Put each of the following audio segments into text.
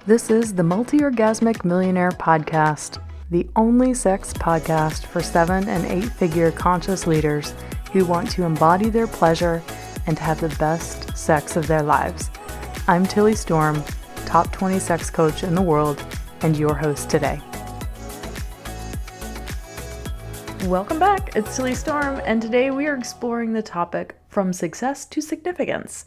This is the Multiorgasmic Millionaire podcast, the only sex podcast for 7- and 8-figure conscious leaders who want to embody their pleasure and to have the best sex of their lives. I'm Tilly Storm, top 20 sex coach in the world, and your host today. Welcome back, it's Tilly Storm, and today we are exploring the topic from success to significance,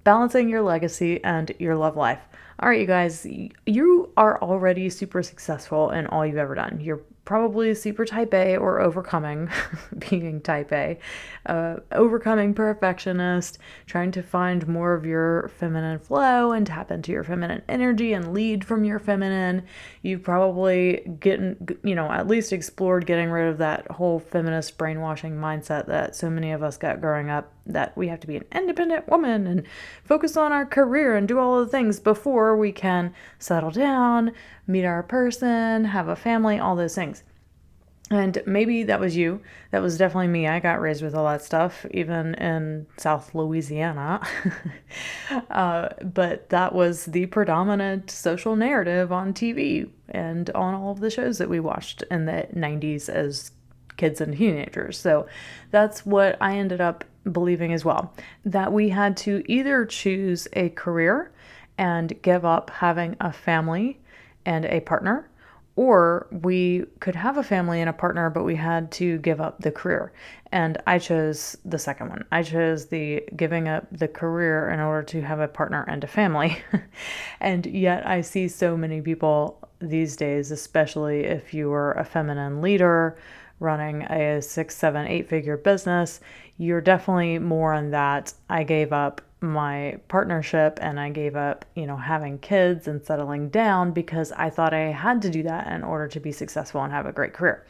balancing your legacy and your love life. All right, you guys, you are already super successful in all you've ever done. You're probably super type A or overcoming being type A, overcoming perfectionist, trying to find more of your feminine flow and tap into your feminine energy and lead from your feminine. You've probably at least explored getting rid of that whole feminist brainwashing mindset that so many of us got growing up, that we have to be an independent woman and focus on our career and do all the things before we can settle down, meet our person, have a family, all those things. And maybe that was you. That was definitely me. I got raised with all that stuff, even in South Louisiana. But that was the predominant social narrative on TV and on all of the shows that we watched in the 90s as kids and teenagers. So that's what I ended up believing as well, that we had to either choose a career and give up having a family and a partner, or we could have a family and a partner, but we had to give up the career. And I chose the second one. I chose the giving up the career in order to have a partner and a family. And yet I see so many people these days, especially if you are a feminine leader running a 6, 7, 8-figure business, you're definitely more on that. I gave up my partnership and I gave up, having kids and settling down because I thought I had to do that in order to be successful and have a great career.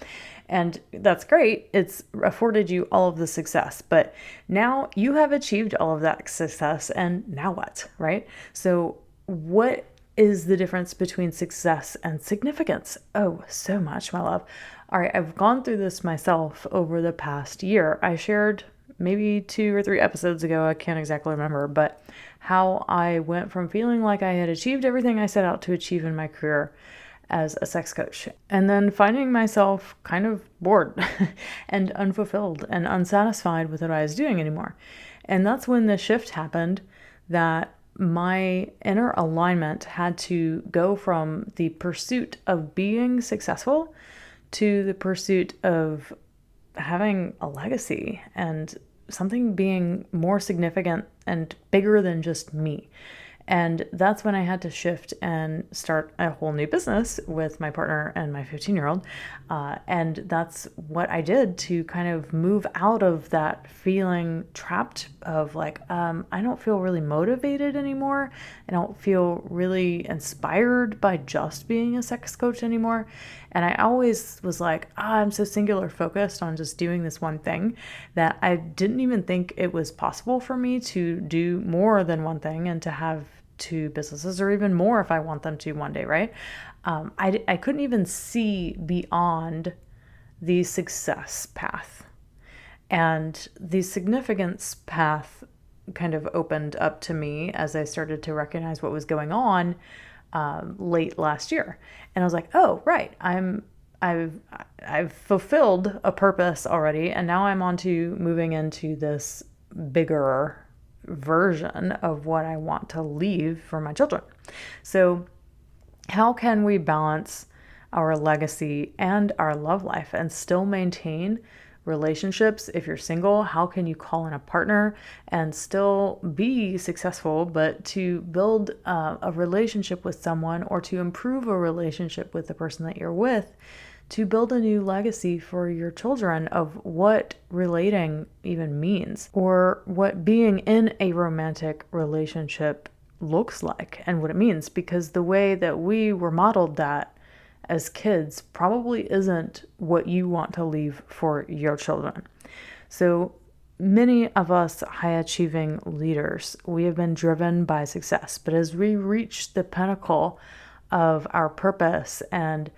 And that's great. It's afforded you all of the success, but now you have achieved all of that success, and now what, right? So what is the difference between success and significance? Oh, so much, my love. All right, I've gone through this myself over the past year. I shared maybe 2 or 3 episodes ago, I can't exactly remember, but how I went from feeling like I had achieved everything I set out to achieve in my career as a sex coach, and then finding myself kind of bored and unfulfilled and unsatisfied with what I was doing anymore. And that's when the shift happened, that my inner alignment had to go from the pursuit of being successful to the pursuit of having a legacy and something being more significant and bigger than just me. And that's when I had to shift and start a whole new business with my partner and my 15-year-old. And that's what I did to kind of move out of that feeling trapped of I don't feel really motivated anymore. I don't feel really inspired by just being a sex coach anymore. And I always was like, I'm so singular focused on just doing this one thing that I didn't even think it was possible for me to do more than one thing and to have 2 businesses, or even more if I want them to one day, right? I couldn't even see beyond the success path. And the significance path kind of opened up to me as I started to recognize what was going on late last year. And I was like, oh, right, I've fulfilled a purpose already, and now I'm on to moving into this bigger version of what I want to leave for my children. So how can we balance our legacy and our love life and still maintain relationships? If you're single, how can you call in a partner and still be successful, but to build a relationship with someone, or to improve a relationship with the person that you're with, to build a new legacy for your children of what relating even means, or what being in a romantic relationship looks like and what it means, because the way that we were modeled that as kids probably isn't what you want to leave for your children. So many of us high achieving leaders, we have been driven by success, but as we reach the pinnacle of our purpose and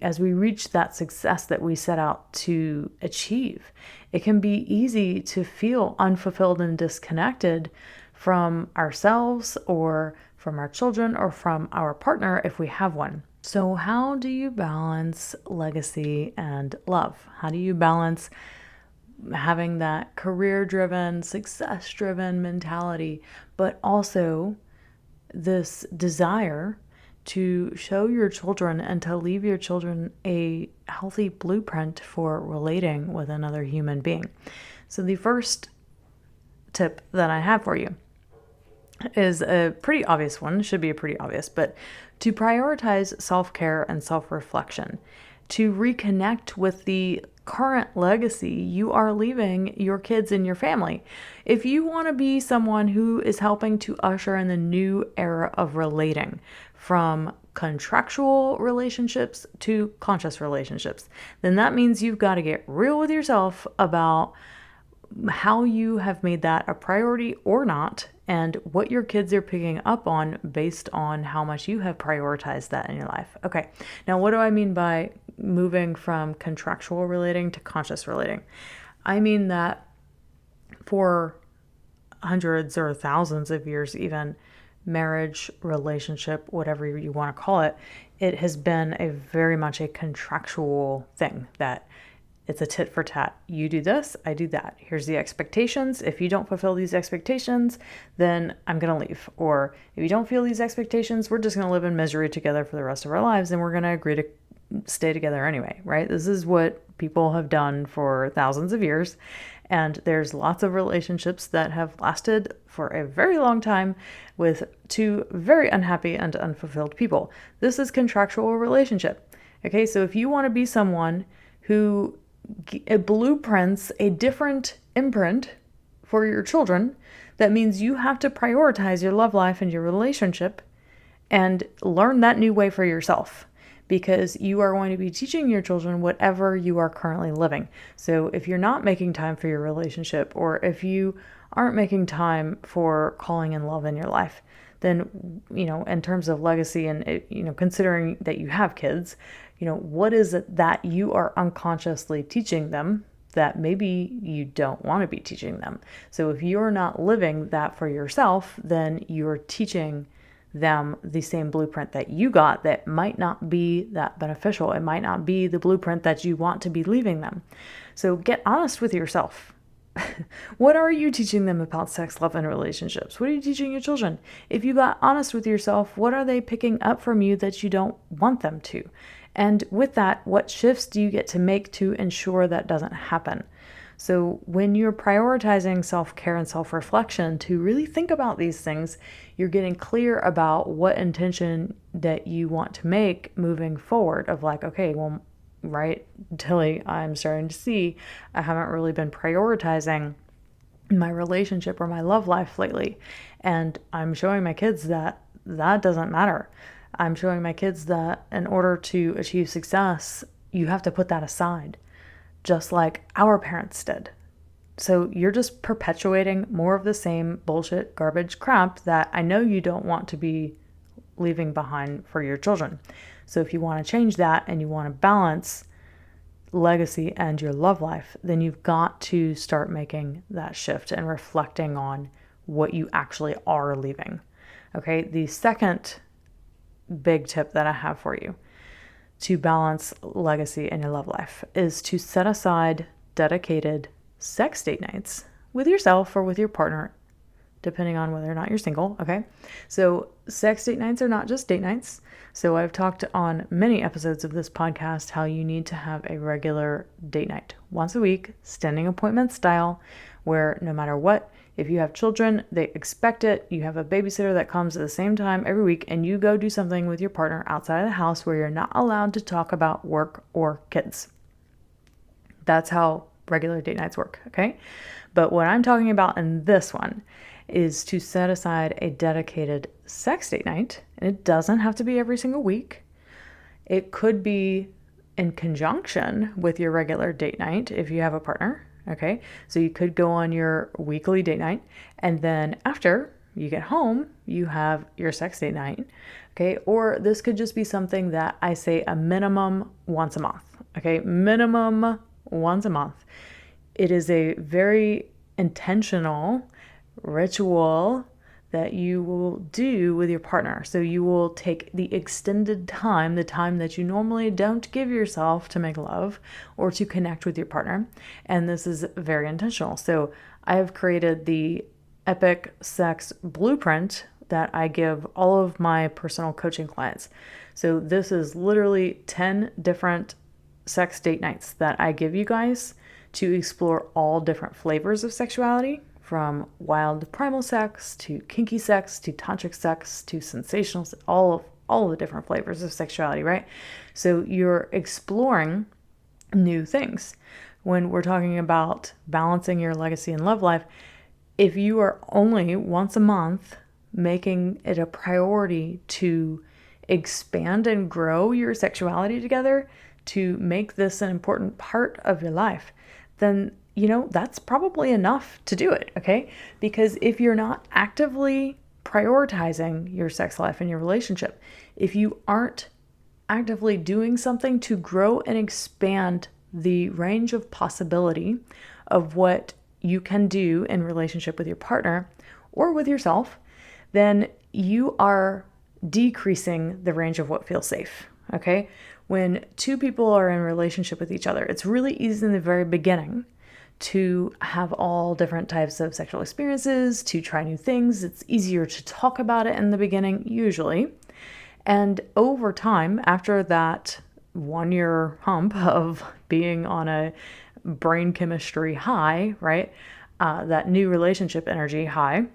as we reach that success that we set out to achieve, it can be easy to feel unfulfilled and disconnected from ourselves or from our children, or from our partner if we have one. So how do you balance legacy and love? How do you balance having that career-driven, success-driven mentality, but also this desire to show your children and to leave your children a healthy blueprint for relating with another human being? So the first tip that I have for you is a pretty obvious one, should be pretty obvious, but to prioritize self-care and self-reflection, to reconnect with the current legacy you are leaving your kids and your family. If you want to be someone who is helping to usher in the new era of relating, from contractual relationships to conscious relationships, then that means you've got to get real with yourself about how you have made that a priority or not, and what your kids are picking up on based on how much you have prioritized that in your life. Okay, now what do I mean by moving from contractual relating to conscious relating? I mean that for hundreds or thousands of years, even, marriage, relationship, whatever you want to call it, it has been a very much a contractual thing, that it's a tit for tat. You do this, I do that. Here's the expectations. If you don't fulfill these expectations, then I'm going to leave. Or if you don't feel these expectations, we're just going to live in misery together for the rest of our lives, and we're going to agree to stay together anyway, right? This is what people have done for thousands of years. And there's lots of relationships that have lasted for a very long time with two very unhappy and unfulfilled people. This is contractual relationship. Okay, so if you want to be someone who blueprints a different imprint for your children, that means you have to prioritize your love life and your relationship and learn that new way for yourself, because you are going to be teaching your children whatever you are currently living. So if you're not making time for your relationship, or if you aren't making time for calling in love in your life, then, in terms of legacy and, considering that you have kids, what is it that you are unconsciously teaching them that maybe you don't want to be teaching them? So if you're not living that for yourself, then you're teaching them the same blueprint that you got that might not be that beneficial. It might not be the blueprint that you want to be leaving them. So get honest with yourself. What are you teaching them about sex, love, and relationships? What are you teaching your children? If you got honest with yourself, what are they picking up from you that you don't want them to? And with that, what shifts do you get to make to ensure that doesn't happen? So when you're prioritizing self-care and self-reflection to really think about these things, you're getting clear about what intention that you want to make moving forward, of like, okay, well, right, Tilly, I'm starting to see I haven't really been prioritizing my relationship or my love life lately. And I'm showing my kids that that doesn't matter. I'm showing my kids that in order to achieve success, you have to put that aside, just like our parents did. So you're just perpetuating more of the same bullshit, garbage crap that I know you don't want to be leaving behind for your children. So if you want to change that and you want to balance legacy and your love life, then you've got to start making that shift and reflecting on what you actually are leaving. Okay, the second big tip that I have for you to balance legacy in your love life is to set aside dedicated sex date nights with yourself or with your partner, depending on whether or not you're single. Okay, so sex date nights are not just date nights. So I've talked on many episodes of this podcast how you need to have a regular date night once a week, standing appointment style, where no matter what, if you have children, they expect it. You have a babysitter that comes at the same time every week, and you go do something with your partner outside of the house where you're not allowed to talk about work or kids. That's how regular date nights work, okay? But what I'm talking about in this one is to set aside a dedicated sex date night, and it doesn't have to be every single week. It could be in conjunction with your regular date night if you have a partner. Okay, so you could go on your weekly date night, and then after you get home, you have your sex date night. Okay, or this could just be something that I say a minimum once a month. Okay, minimum once a month. It is a very intentional ritual that you will do with your partner. So you will take the extended time, the time that you normally don't give yourself to make love or to connect with your partner. And this is very intentional. So I have created the Epic Sex Blueprint that I give all of my personal coaching clients. So this is literally 10 different sex date nights that I give you guys to explore all different flavors of sexuality, from wild primal sex to kinky sex to tantric sex to sensational, all of the different flavors of sexuality, right? So you're exploring new things. When we're talking about balancing your legacy and love life, if you are only once a month making it a priority to expand and grow your sexuality together, to make this an important part of your life, then that's probably enough to do it, okay? Because if you're not actively prioritizing your sex life and your relationship, if you aren't actively doing something to grow and expand the range of possibility of what you can do in relationship with your partner or with yourself, then you are decreasing the range of what feels safe, okay? When two people are in relationship with each other, it's really easy in the very beginning to have all different types of sexual experiences, to try new things. It's easier to talk about it in the beginning, usually. And over time, after that 1 year hump of being on a brain chemistry high, right? That new relationship energy high,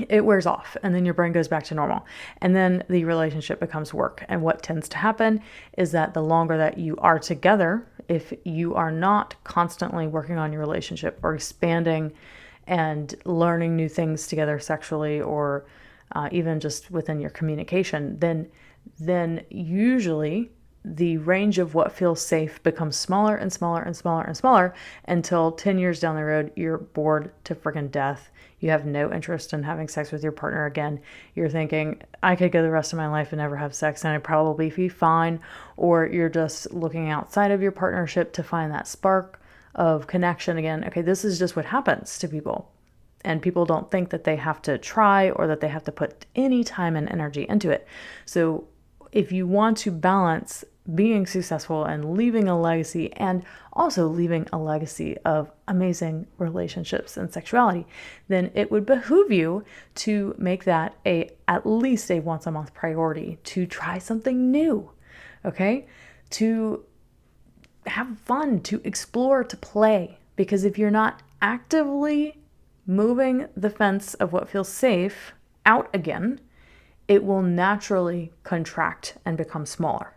it wears off, and then your brain goes back to normal, and then the relationship becomes work. And what tends to happen is that the longer that you are together, if you are not constantly working on your relationship or expanding and learning new things together sexually, or even just within your communication, then usually the range of what feels safe becomes smaller and smaller and smaller and smaller until 10 years down the road, you're bored to friggin' death. You have no interest in having sex with your partner again. You're thinking, I could go the rest of my life and never have sex and I'd probably be fine. Or you're just looking outside of your partnership to find that spark of connection again. Okay, this is just what happens to people. And people don't think that they have to try or that they have to put any time and energy into it. So if you want to balance being successful and leaving a legacy, and also leaving a legacy of amazing relationships and sexuality, then it would behoove you to make that at least a once a month priority, to try something new, okay? To have fun, to explore, to play. Because if you're not actively moving the fence of what feels safe out again, it will naturally contract and become smaller,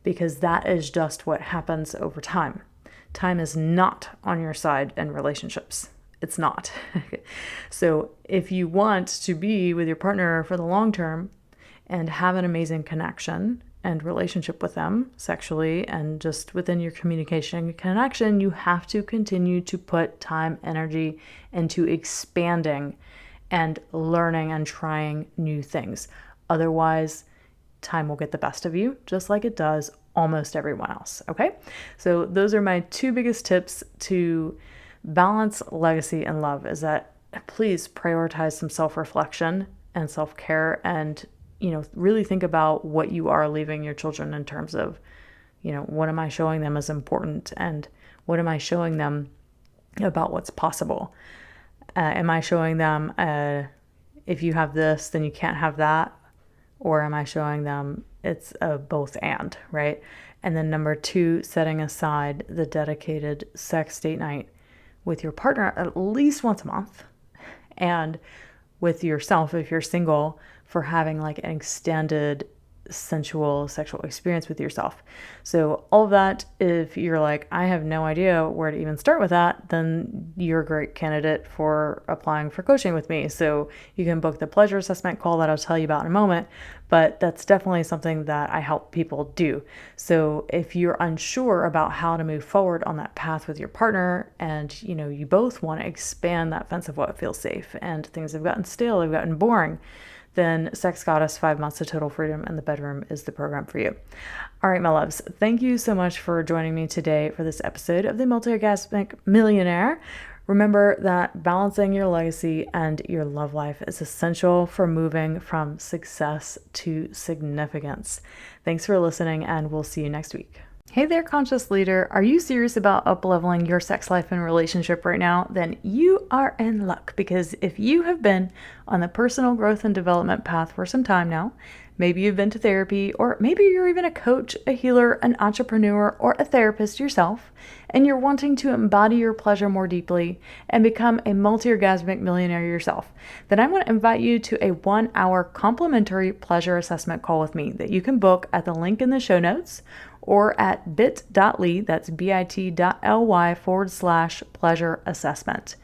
because that is just what happens over time. Time is not on your side in relationships. It's not. So if you want to be with your partner for the long term and have an amazing connection and relationship with them sexually and just within your communication and connection, you have to continue to put time, energy into expanding and learning and trying new things. Otherwise, time will get the best of you, just like it does almost everyone else, okay? So those are my two biggest tips to balance legacy and love, is that please prioritize some self-reflection and self-care, and, really think about what you are leaving your children in terms of, what am I showing them as important, and what am I showing them about what's possible? Am I showing them, if you have this, then you can't have that? Or am I showing them it's a both and, right? And then number 2, setting aside the dedicated sex date night with your partner at least once a month, and with yourself, if you're single, for having like an extended sensual sexual experience with yourself. So all of that, if you're like, I have no idea where to even start with that, then you're a great candidate for applying for coaching with me. So you can book the pleasure assessment call that I'll tell you about in a moment, but that's definitely something that I help people do. So if you're unsure about how to move forward on that path with your partner, and you both want to expand that fence of what feels safe, and things have gotten stale, they've gotten boring, then Sex Goddess 5 Months to Total Freedom in the Bedroom is the program for you. All right, my loves, thank you so much for joining me today for this episode of the Multiorgasmic Millionaire. Remember that balancing your legacy and your love life is essential for moving from success to significance. Thanks for listening, and we'll see you next week. Hey there, conscious leader. Are you serious about up-leveling your sex life and relationship right now? Then you are in luck, because if you have been on the personal growth and development path for some time now, maybe you've been to therapy, or maybe you're even a coach, a healer, an entrepreneur, or a therapist yourself, and you're wanting to embody your pleasure more deeply and become a multi-orgasmic millionaire yourself, then I want to invite you to a 1-hour complimentary pleasure assessment call with me that you can book at the link in the show notes or at bit.ly, that's bit.ly/pleasure assessment.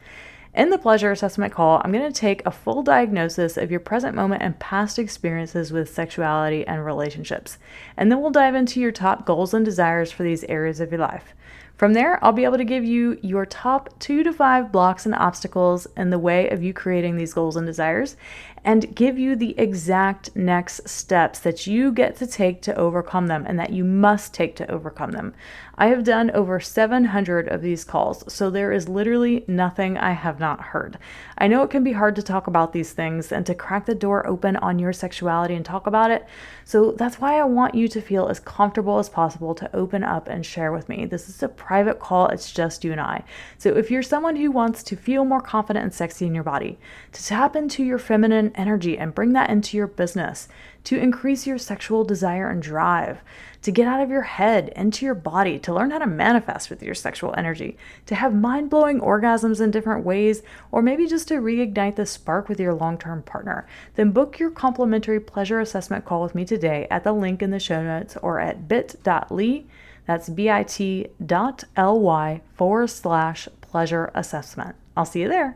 In the pleasure assessment call, I'm going to take a full diagnosis of your present moment and past experiences with sexuality and relationships. And then we'll dive into your top goals and desires for these areas of your life. From there, I'll be able to give you your top 2 to 5 blocks and obstacles in the way of you creating these goals and desires, and give you the exact next steps that you get to take to overcome them and that you must take to overcome them. I have done over 700 of these calls, so there is literally nothing I have not heard. I know it can be hard to talk about these things and to crack the door open on your sexuality and talk about it, so that's why I want you to feel as comfortable as possible to open up and share with me. This is a private call, it's just you and I. So if you're someone who wants to feel more confident and sexy in your body, to tap into your feminine energy and bring that into your business, to increase your sexual desire and drive, to get out of your head into your body, to learn how to manifest with your sexual energy, to have mind-blowing orgasms in different ways, or maybe just to reignite the spark with your long-term partner, then book your complimentary pleasure assessment call with me today at the link in the show notes or at bit.ly, that's bit.ly/pleasure assessment. I'll see you there.